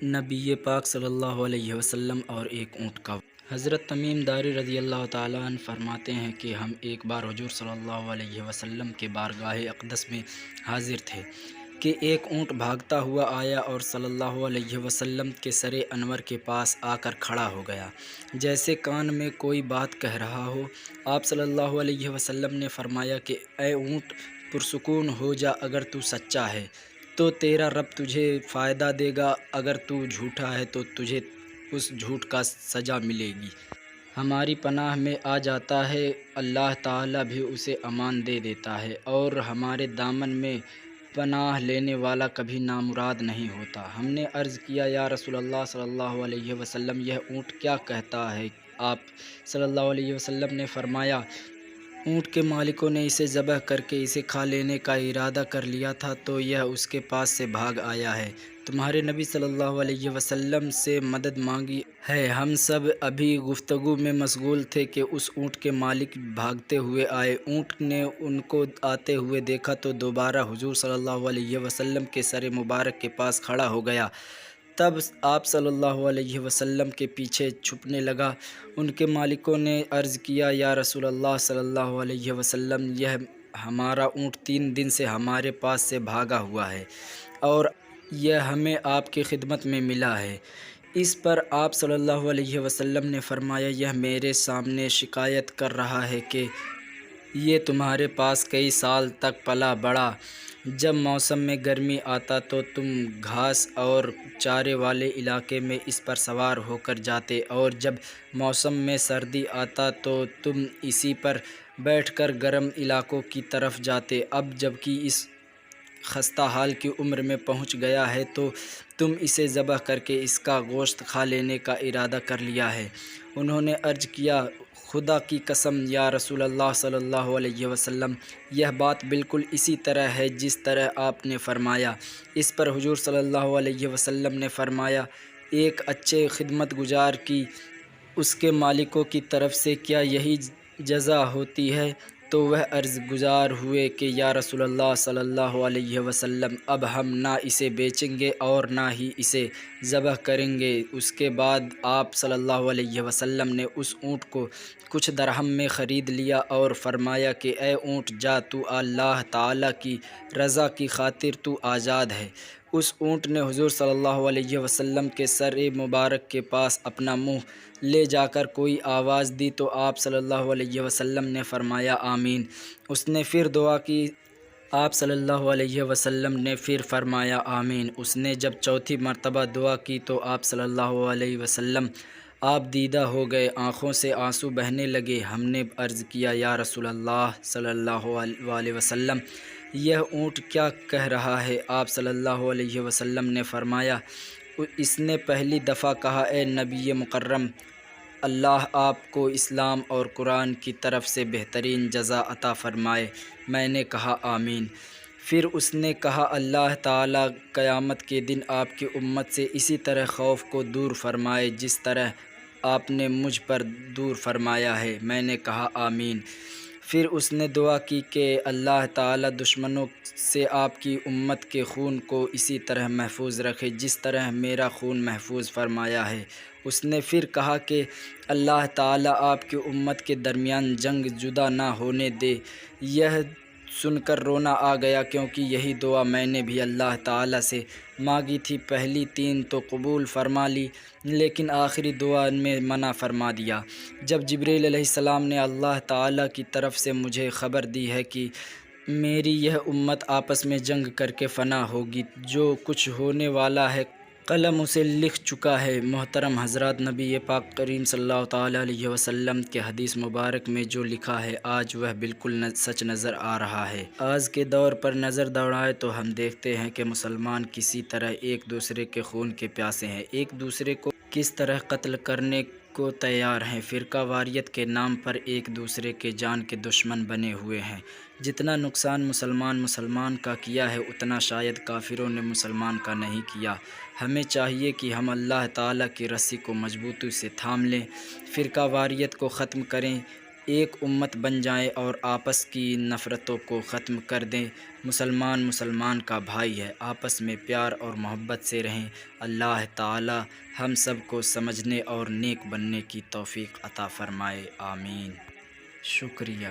نبی پاک صلی اللہ علیہ وسلم اور ایک اونٹ کا۔ حضرت تمیم داری رضی اللہ تعالیٰ عنہ فرماتے ہیں کہ ہم ایک بار حضور صلی اللہ علیہ وسلم کے بارگاہ اقدس میں حاضر تھے کہ ایک اونٹ بھاگتا ہوا آیا اور صلی اللہ علیہ وسلم کے سر انور کے پاس آ کر کھڑا ہو گیا، جیسے کان میں کوئی بات کہہ رہا ہو۔ آپ صلی اللہ علیہ وسلم نے فرمایا کہ اے اونٹ، پرسکون ہو جا، اگر تو سچا ہے تو تیرا رب تجھے فائدہ دے گا، اگر تو جھوٹا ہے تو تجھے اس جھوٹ کا سزا ملے گی۔ ہماری پناہ میں آ جاتا ہے، اللہ تعالیٰ بھی اسے امان دے دیتا ہے، اور ہمارے دامن میں پناہ لینے والا کبھی نامراد نہیں ہوتا۔ ہم نے عرض کیا، یا رسول اللہ صلی اللہ علیہ وسلم، یہ اونٹ کیا کہتا ہے؟ آپ صلی اللہ علیہ وسلم نے فرمایا، اونٹ کے مالکوں نے اسے ذبح کر کے اسے کھا لینے کا ارادہ کر لیا تھا تو یہ اس کے پاس سے بھاگ آیا ہے۔ تمہارے نبی صلی اللہ علیہ وسلم سے مدد مانگی ہے۔ ہم سب ابھی گفتگو میں مشغول تھے کہ اس اونٹ کے مالک بھاگتے ہوئے آئے۔ اونٹ نے ان کو آتے ہوئے دیکھا تو دوبارہ حضور صلی اللہ علیہ وسلم کے سر مبارک کے پاس کھڑا ہو گیا۔ تب آپ صلی اللہ علیہ وسلم کے پیچھے چھپنے لگا۔ ان کے مالکوں نے عرض کیا، یا رسول اللہ صلی اللہ علیہ وسلم، یہ ہمارا اونٹ 3 دن سے ہمارے پاس سے بھاگا ہوا ہے اور یہ ہمیں آپ کی خدمت میں ملا ہے۔ اس پر آپ صلی اللہ علیہ وسلم نے فرمایا، یہ میرے سامنے شکایت کر رہا ہے کہ یہ تمہارے پاس کئی سال تک پلا بڑھا۔ جب موسم میں گرمی آتا تو تم گھاس اور چارے والے علاقے میں اس پر سوار ہو کر جاتے، اور جب موسم میں سردی آتا تو تم اسی پر بیٹھ کر گرم علاقوں کی طرف جاتے۔ اب جبکہ اس خستہ حال کی عمر میں پہنچ گیا ہے تو تم اسے ذبح کر کے اس کا گوشت کھا لینے کا ارادہ کر لیا ہے۔ انہوں نے عرض کیا، خدا کی قسم یا رسول اللہ صلی اللہ علیہ وسلم، یہ بات بالکل اسی طرح ہے جس طرح آپ نے فرمایا۔ اس پر حضور صلی اللہ علیہ وسلم نے فرمایا، ایک اچھے خدمت گزار کی اس کے مالکوں کی طرف سے کیا یہی جزا ہوتی ہے؟ تو وہ عرض گزار ہوئے کہ یا رسول اللہ صلی اللہ علیہ وسلم، اب ہم نہ اسے بیچیں گے اور نہ ہی اسے ذبح کریں گے۔ اس کے بعد آپ صلی اللہ علیہ وسلم نے اس اونٹ کو کچھ درہم میں خرید لیا اور فرمایا کہ اے اونٹ، جا، تو اللہ تعالیٰ کی رضا کی خاطر تو آزاد ہے۔ اس اونٹ نے حضور صلی اللہ علیہ وسلم کے سر مبارک کے پاس اپنا منہ لے جا کر کوئی آواز دی تو آپ صلی اللہ علیہ وسلم نے فرمایا، آمین۔ اس نے پھر دعا کی، آپ صلی اللہ علیہ وسلم نے پھر فرمایا، آمین۔ اس نے جب چوتھی مرتبہ دعا کی تو آپ صلی اللہ علیہ وسلم آپ دیدہ ہو گئے، آنکھوں سے آنسو بہنے لگے۔ ہم نے عرض کیا، یا رسول اللہ صلی اللہ علیہ وسلم، یہ اونٹ کیا کہہ رہا ہے؟ آپ صلی اللہ علیہ وسلم نے فرمایا، اس نے پہلی دفعہ کہا، اے نبی مکرم، اللہ آپ کو اسلام اور قرآن کی طرف سے بہترین جزا عطا فرمائے۔ میں نے کہا، آمین۔ پھر اس نے کہا، اللہ تعالیٰ قیامت کے دن آپ کی امت سے اسی طرح خوف کو دور فرمائے جس طرح آپ نے مجھ پر دور فرمایا ہے۔ میں نے کہا، آمین۔ پھر اس نے دعا کی کہ اللہ تعالیٰ دشمنوں سے آپ کی امت کے خون کو اسی طرح محفوظ رکھے جس طرح میرا خون محفوظ فرمایا ہے۔ اس نے پھر کہا کہ اللہ تعالیٰ آپ کی امت کے درمیان جنگ جدا نہ ہونے دے۔ یہ سن کر رونا آ گیا، کیونکہ یہی دعا میں نے بھی اللہ تعالیٰ سے مانگی تھی۔ پہلی 3 تو قبول فرما لی، لیکن آخری دعا میں منع فرما دیا۔ جب جبریل علیہ السلام نے اللہ تعالیٰ کی طرف سے مجھے خبر دی ہے کہ میری یہ امت آپس میں جنگ کر کے فنا ہوگی، جو کچھ ہونے والا ہے قلم اسے لکھ چکا ہے۔ محترم حضرات، نبی پاک کریم صلی اللہ تعالیٰ علیہ وسلم کے حدیث مبارک میں جو لکھا ہے آج وہ بالکل سچ نظر آ رہا ہے۔ آج کے دور پر نظر دوڑائے تو ہم دیکھتے ہیں کہ مسلمان کسی طرح ایک دوسرے کے خون کے پیاسے ہیں، ایک دوسرے کو کس طرح قتل کرنے کو تیار ہیں، فرقہ واریت کے نام پر ایک دوسرے کے جان کے دشمن بنے ہوئے ہیں۔ جتنا نقصان مسلمان کا کیا ہے اتنا شاید کافروں نے مسلمان کا نہیں کیا۔ ہمیں چاہیے کہ ہم اللہ تعالیٰ کی رسی کو مضبوطی سے تھام لیں، فرقہ واریت کو ختم کریں ایک امت بن جائیں اور آپس کی نفرتوں کو ختم کر دیں۔ مسلمان کا بھائی ہے، آپس میں پیار اور محبت سے رہیں۔ اللہ تعالی ہم سب کو سمجھنے اور نیک بننے کی توفیق عطا فرمائے، آمین۔ شکریہ۔